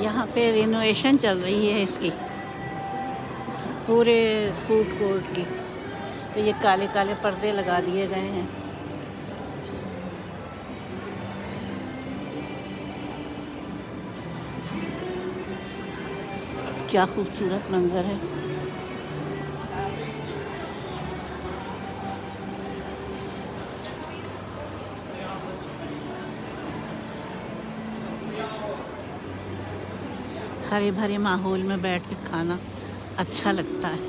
यहाँ पे रिनोवेशन चल रही है इसकी, पूरे फूड कोर्ट की। तो ये काले काले पर्दे लगा दिए गए हैं। क्या खूबसूरत मंजर है। हरे भरे माहौल में बैठ के खाना अच्छा लगता है।